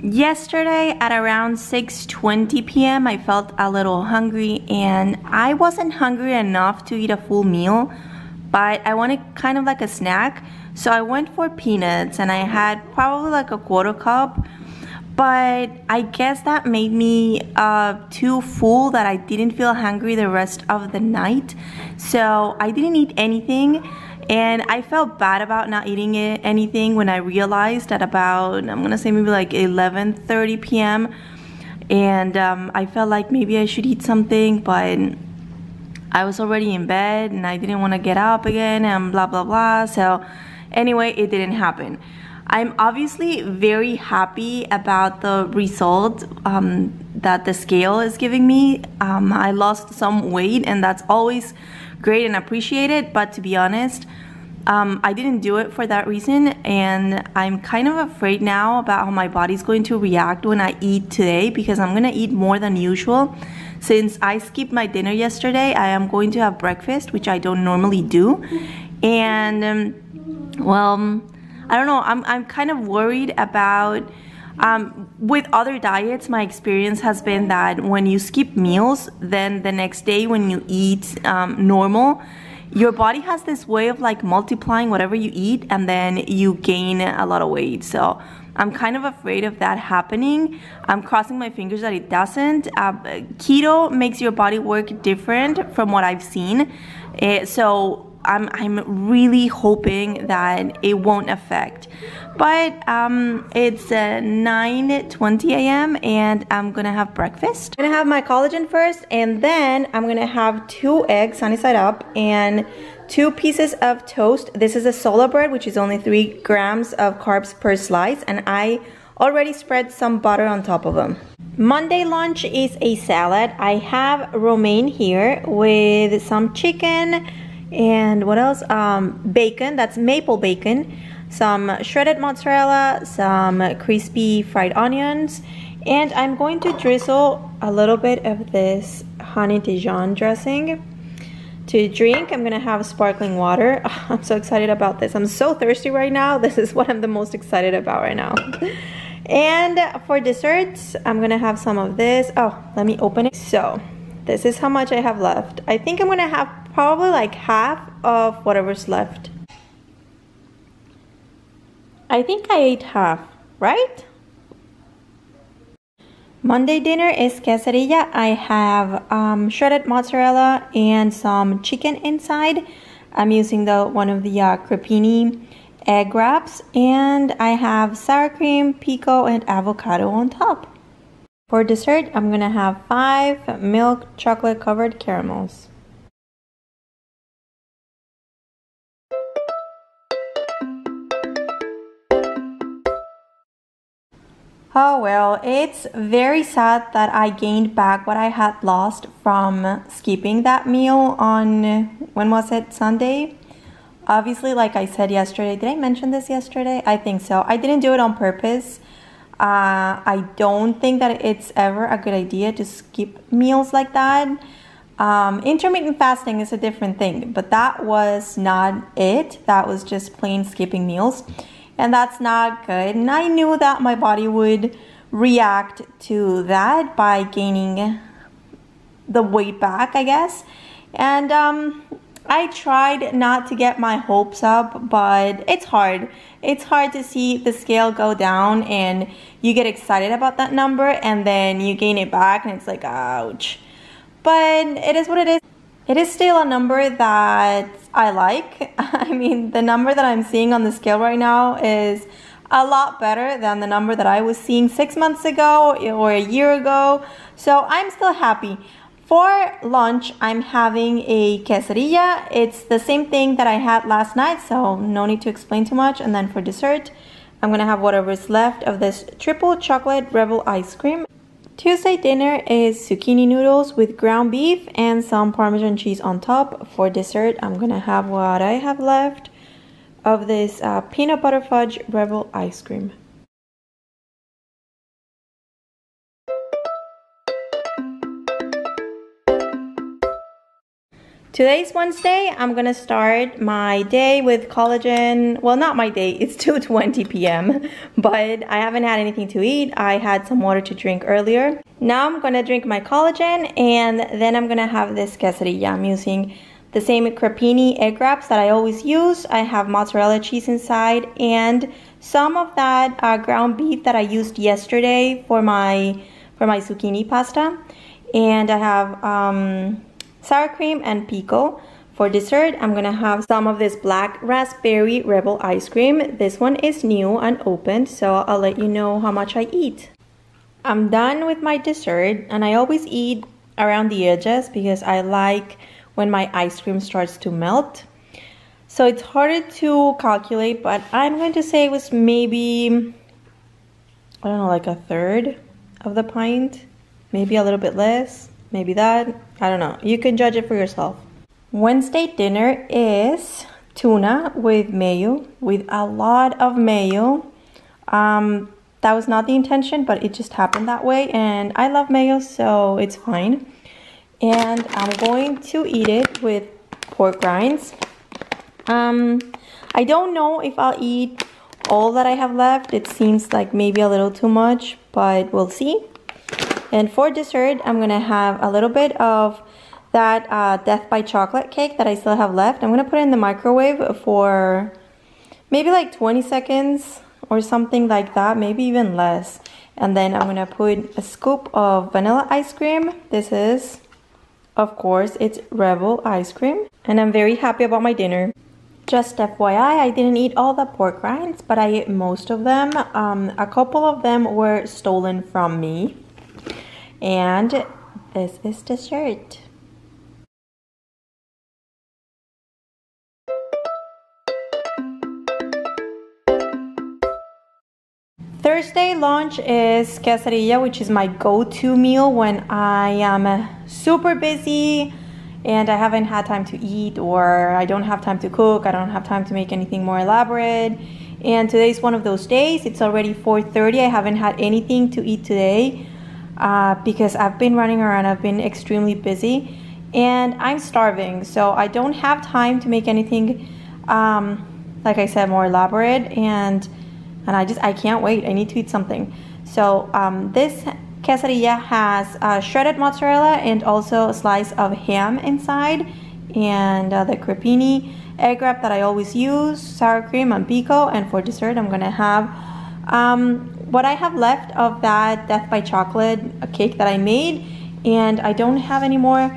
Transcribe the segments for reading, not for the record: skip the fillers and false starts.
Yesterday at around 6:20 p.m. I felt a little hungry, and I wasn't hungry enough to eat a full meal, but I wanted kind of like a snack. So I went for peanuts, and I had probably like a quarter cup, but I guess that made me too full that I didn't feel hungry the rest of the night. So I didn't eat anything. And I felt bad about not eating anything when I realized at about, I'm gonna say maybe like 11:30 p.m. And I felt like maybe I should eat something, but I was already in bed and I didn't want to get up again and blah blah blah. So anyway, it didn't happen. I'm obviously very happy about the result that the scale is giving me. I lost some weight, and that's always great and appreciated, but to be honest, I didn't do it for that reason, and I'm kind of afraid now about how my body's going to react when I eat today, because I'm gonna eat more than usual. Since I skipped my dinner yesterday, I am going to have breakfast, which I don't normally do, and well, I don't know, I'm kind of worried about with other diets. My experience has been that when you skip meals, then the next day when you eat normal, your body has this way of like multiplying whatever you eat, and then you gain a lot of weight. So I'm kind of afraid of that happening. I'm crossing my fingers that it doesn't. Keto makes your body work different from what I've seen. So I'm really hoping that it won't affect. But it's 9:20 a.m. and I'm gonna have breakfast. I'm gonna have my collagen first, and then I'm gonna have 2 eggs sunny side up and 2 pieces of toast. This is a sola bread, which is only 3 grams of carbs per slice, and I already spread some butter on top of them. Monday lunch is a salad. I have romaine here with some chicken and what else? Bacon, that's maple bacon, some shredded mozzarella, some crispy fried onions, and I'm going to drizzle a little bit of this honey Dijon dressing. To drink, I'm gonna have sparkling water. Oh, I'm so excited about this. I'm so thirsty right now. This is what I'm the most excited about right now. And for desserts, I'm gonna have some of this. Oh, let me open it. So this is how much I have left. I think I'm gonna have probably like half of whatever's left. I think I ate half, right? Monday dinner is quesadilla. I have shredded mozzarella and some chicken inside. I'm using one of the crepini egg wraps, and I have sour cream, pico, and avocado on top. For dessert, I'm gonna have 5 milk chocolate covered caramels. Oh well, it's very sad that I gained back what I had lost from skipping that meal on, when was it, Sunday? Obviously, like I said yesterday, did I mention this yesterday? I think so. I didn't do it on purpose. I don't think that it's ever a good idea to skip meals like that. Intermittent fasting is a different thing, but that was not it. That was just plain skipping meals. And that's not good. And I knew that my body would react to that by gaining the weight back, I guess. And I tried not to get my hopes up, but it's hard. It's hard to see the scale go down and you get excited about that number and then you gain it back and it's like, ouch. But it is what it is. It is still a number that I like. I mean, the number that I'm seeing on the scale right now is a lot better than the number that I was seeing 6 months ago or a year ago. So I'm still happy. For lunch, I'm having a quesadilla. It's the same thing that I had last night, so no need to explain too much. And then for dessert, I'm gonna have whatever's left of this triple chocolate Rebel ice cream. Tuesday dinner is zucchini noodles with ground beef and some Parmesan cheese on top. For dessert, I'm gonna have what I have left of this peanut butter fudge Rebel ice cream. Today's Wednesday. I'm gonna start my day with collagen. Well, not my day, it's 2:20 p.m. but I haven't had anything to eat. I had some water to drink earlier. Now I'm gonna drink my collagen and then I'm gonna have this quesadilla. I'm using the same crepini egg wraps that I always use. I have mozzarella cheese inside and some of that ground beef that I used yesterday for my zucchini pasta. And I have sour cream and pico. For dessert, I'm gonna have some of this black raspberry rebel ice cream. This one is new and opened, so I'll let you know how much I eat. I'm done with my dessert, and I always eat around the edges because I like when my ice cream starts to melt. So it's harder to calculate, but I'm going to say it was maybe, I don't know, like a third of the pint, maybe a little bit less, maybe that, I don't know. You can judge it for yourself. Wednesday dinner is tuna with mayo, with a lot of mayo. That was not the intention, but it just happened that way, and I love mayo, so it's fine. And I'm going to eat it with pork rinds. I don't know if I'll eat all that I have left. It seems like maybe a little too much, but we'll see. And for dessert, I'm gonna have a little bit of that Death by Chocolate cake that I still have left. I'm gonna put it in the microwave for maybe like 20 seconds or something like that, maybe even less. And then I'm gonna put a scoop of vanilla ice cream. This is, of course, it's Rebel ice cream. And I'm very happy about my dinner. Just FYI, I didn't eat all the pork rinds, but I ate most of them. A couple of them were stolen from me. And this is dessert. Thursday lunch is quesadilla, which is my go-to meal when I am super busy and I haven't had time to eat, or I don't have time to cook, I don't have time to make anything more elaborate. And today's one of those days. It's already 4:30. I haven't had anything to eat today because I've been running around. I've been extremely busy and I'm starving, so I don't have time to make anything like I said, more elaborate, and I can't wait. I need to eat something. So this quesadilla has shredded mozzarella and also a slice of ham inside, and the crepini egg wrap that I always use, sour cream and pico. And for dessert, I'm gonna have what I have left of that Death by Chocolate cake that I made, and I don't have any more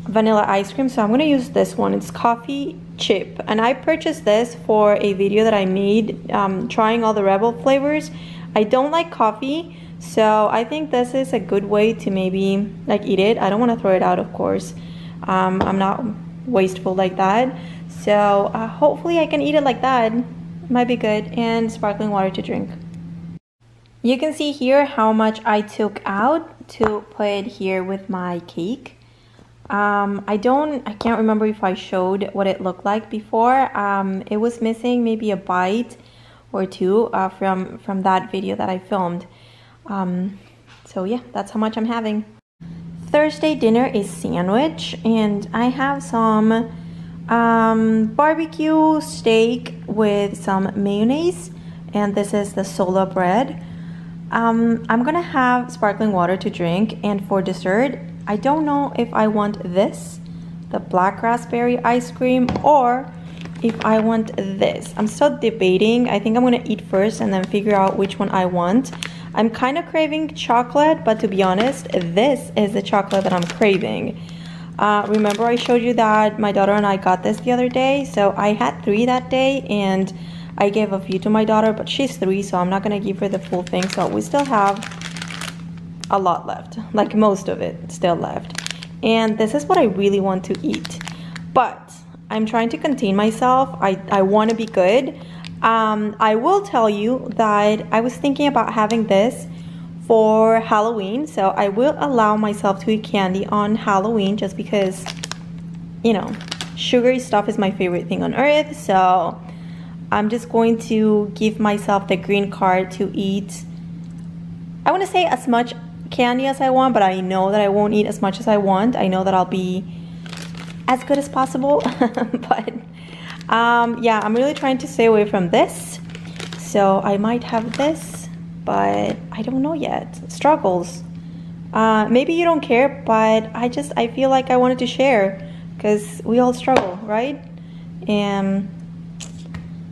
vanilla ice cream, so I'm gonna use this one. It's coffee chip, and I purchased this for a video that I made trying all the Rebel flavors. I don't like coffee, so I think this is a good way to maybe like eat it. I don't want to throw it out, of course. I'm not wasteful like that, so hopefully I can eat it like that. It might be good. And sparkling water to drink. You can see here how much I took out to put here with my cake. I can't remember if I showed what it looked like before. It was missing maybe a bite or two from that video that I filmed. So yeah, that's how much I'm having. Thursday dinner is sandwich, and I have some barbecue steak with some mayonnaise, and this is the sola bread. I'm gonna have sparkling water to drink, and for dessert, I don't know if I want this, the black raspberry ice cream, or if I want this. I'm still debating. I think I'm gonna eat first and then figure out which one I want. I'm kind of craving chocolate, but to be honest, this is the chocolate that I'm craving. Remember I showed you that my daughter and I got this the other day? So I had 3 that day, and I gave a few to my daughter, but she's 3, so I'm not gonna give her the full thing. So we still have a lot left, like most of it still left. And this is what I really want to eat, but I'm trying to contain myself. I want to be good. I will tell you that I was thinking about having this for Halloween, so I will allow myself to eat candy on Halloween just because, you know, sugary stuff is my favorite thing on earth. So I'm just going to give myself the green card to eat, I want to say, as much candy as I want, but I know that I won't eat as much as I want. I know that I'll be as good as possible. But yeah, I'm really trying to stay away from this. So I might have this, but I don't know yet. Struggles. Maybe you don't care, but I feel like I wanted to share because we all struggle, right? And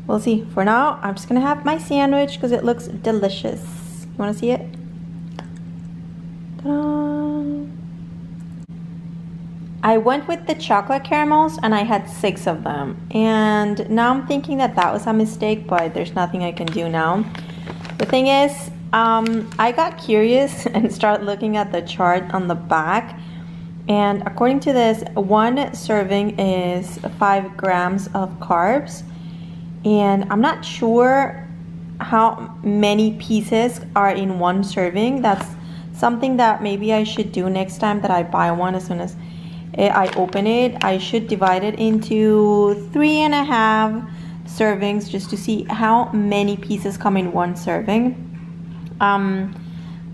we'll see. For now, I'm just gonna have my sandwich because it looks delicious. You wanna see it? Ta-da! I went with the chocolate caramels and I had 6 of them. And now I'm thinking that that was a mistake, but there's nothing I can do now. The thing is, I got curious and started looking at the chart on the back. And according to this, 1 serving is 5 grams of carbs. And I'm not sure how many pieces are in 1 serving. That's something that maybe I should do next time that I buy one. As soon as I open it, I should divide it into 3.5 servings just to see how many pieces come in 1 serving.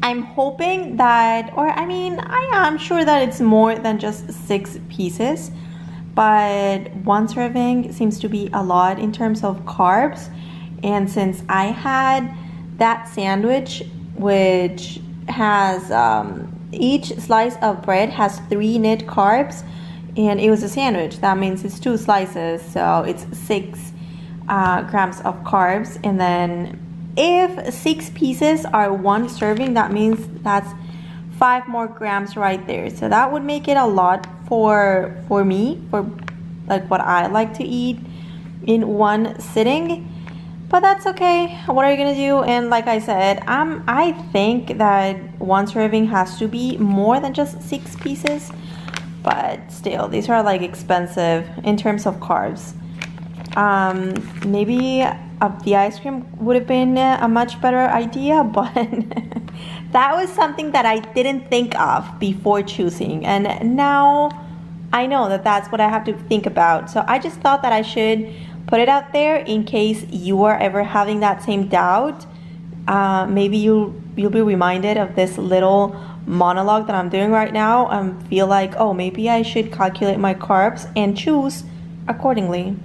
I'm hoping that, or I mean, I am sure that it's more than just 6 pieces, but 1 serving seems to be a lot in terms of carbs. And since I had that sandwich, which has each slice of bread has 3 net carbs, and it was a sandwich, that means it's 2 slices, so it's 6 grams of carbs. And then if 6 pieces are 1 serving, that means that's 5 more grams right there. So that would make it a lot for me, for like what I like to eat in 1 sitting. But that's okay. What are you gonna do? And like I said, I think that 1 serving has to be more than just 6 pieces. But still, these are like expensive in terms of carbs. Maybe the ice cream would have been a much better idea, but that was something that I didn't think of before choosing, and now I know that that's what I have to think about. So I just thought that I should put it out there in case you are ever having that same doubt. Maybe you'll be reminded of this little monologue that I'm doing right now and feel like, oh, maybe I should calculate my carbs and choose accordingly.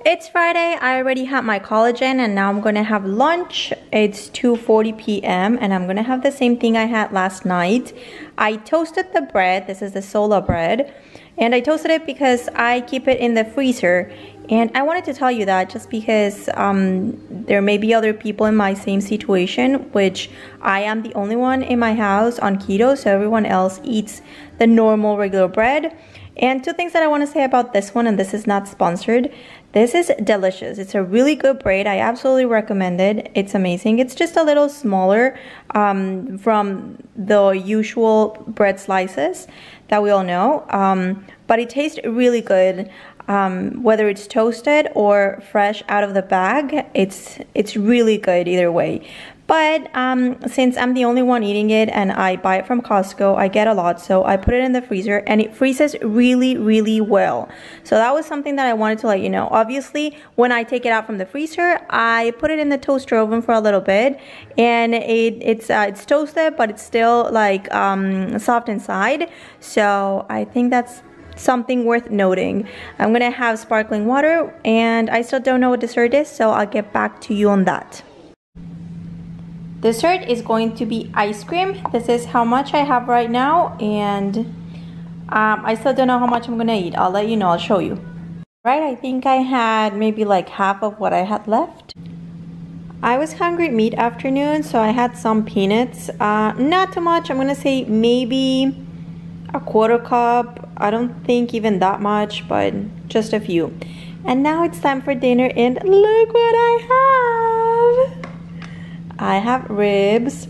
It's Friday. I already had my collagen and now I'm gonna have lunch. It's 2:40 p.m. and I'm gonna have the same thing I had last night. I toasted the bread. This is the Sola bread, and I toasted it because I keep it in the freezer. And I wanted to tell you that just because there may be other people in my same situation, which I am the only one in my house on keto, so everyone else eats the normal regular bread. And 2 things that I want to say about this one, and this is not sponsored. This is delicious. It's a really good bread. I absolutely recommend it. It's amazing. It's just a little smaller from the usual bread slices that we all know. But it tastes really good. Whether it's toasted or fresh out of the bag, it's really good either way. But since I'm the only one eating it and I buy it from Costco, I get a lot, so I put it in the freezer and it freezes really, really well. So that was something that I wanted to let you know. Obviously, when I take it out from the freezer, I put it in the toaster oven for a little bit, and it's toasted, but it's still like soft inside. So I think that's something worth noting. I'm gonna have sparkling water, and I still don't know what dessert is, so I'll get back to you on that. Dessert is going to be ice cream. This is how much I have right now, and I still don't know how much I'm gonna eat. I'll let you know, I'll show you. Right, I think I had maybe like half of what I had left. I was hungry mid-afternoon, so I had some peanuts. Not too much, I'm gonna say maybe a 1/4 cup. I don't think even that much, but just a few. And now it's time for dinner, and look what I have. I have ribs.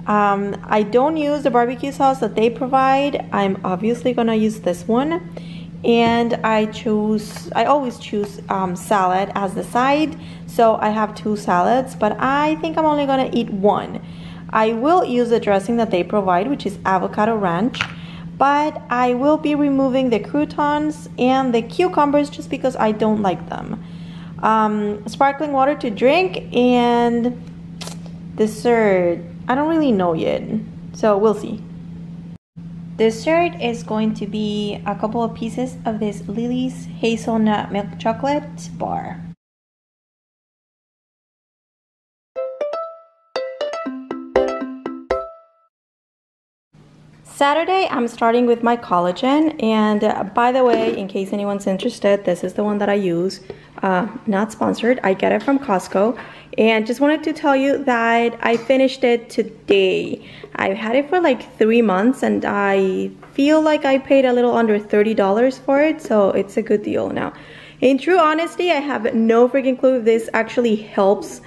I don't use the barbecue sauce that they provide. I'm obviously gonna use this one. And I always choose salad as the side. So I have 2 salads, but I think I'm only gonna eat 1. I will use the dressing that they provide, which is avocado ranch. But I will be removing the croutons and the cucumbers just because I don't like them. sparkling water to drink, and dessert. I don't really know yet, so we'll see. Dessert is going to be a couple of pieces of this Lily's hazelnut milk chocolate bar. Saturday, I'm starting with my collagen, and by the way, in case anyone's interested, this is the one that I use. Not sponsored, I get it from Costco, and just wanted to tell you that I finished it today. I've had it for like 3 months, and I feel like I paid a little under $30 for it, so it's a good deal now. In true honesty, I have no freaking clue if this actually helps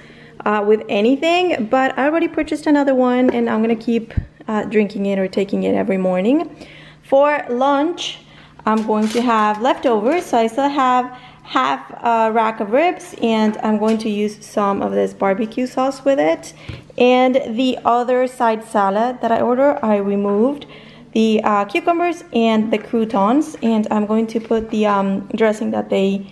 with anything, but I already purchased another one, and I'm gonna keep drinking it or taking it every morning. For lunch, I'm going to have leftovers, so I still have half a rack of ribs, and I'm going to use some of this barbecue sauce with it. And the other side salad that I ordered, I removed the cucumbers and the croutons, and I'm going to put the dressing that they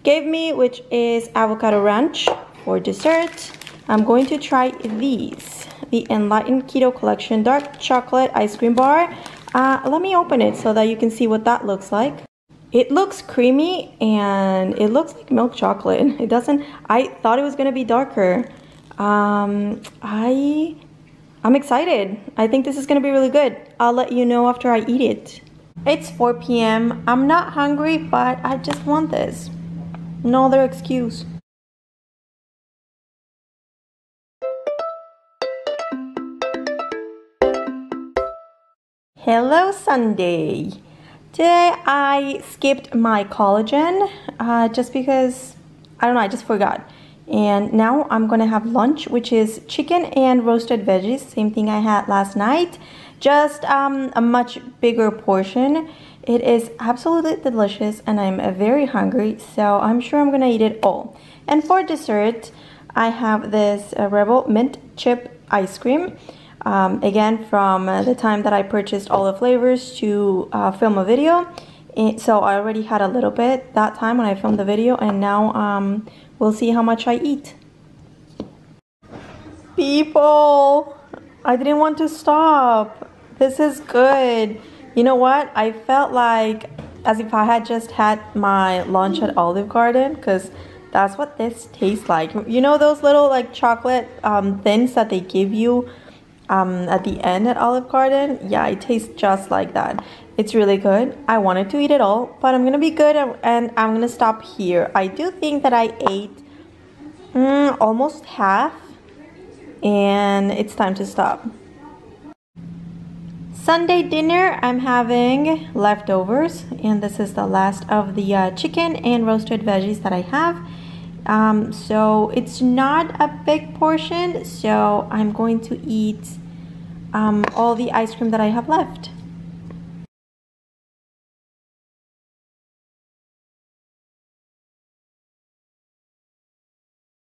gave me, which is avocado ranch. For dessert, I'm going to try these, the Enlightened Keto Collection Dark Chocolate Ice Cream Bar. Let me open it so that you can see what that looks like. It looks creamy and it looks like milk chocolate. It doesn't, I thought it was gonna be darker. I'm excited. I think this is gonna be really good. I'll let you know after I eat it. It's 4 p.m. I'm not hungry, but I just want this. No other excuse. Hello Sunday. Today I skipped my collagen just because, I don't know, I just forgot. And now I'm gonna have lunch, which is chicken and roasted veggies, same thing I had last night, just a much bigger portion. It is absolutely delicious and I'm very hungry, so I'm sure I'm gonna eat it all. And for dessert, I have this Rebel Mint Chip Ice Cream. Again, from the time that I purchased all the flavors to film a video. So I already had a little bit that time when I filmed the video, and now we'll see how much I eat. People, I didn't want to stop. This is good. You know what? I felt like as if I had just had my lunch at Olive Garden, because that's what this tastes like. You know those little like chocolate thins that they give you at the end at Olive Garden? Yeah, it tastes just like that. It's really good. I wanted to eat it all, but I'm gonna be good and I'm gonna stop here. I do think that I ate almost half, and it's time to stop. Sunday dinner, I'm having leftovers, and this is the last of the chicken and roasted veggies that I have. So it's not a big portion, so I'm going to eat all the ice cream that I have left.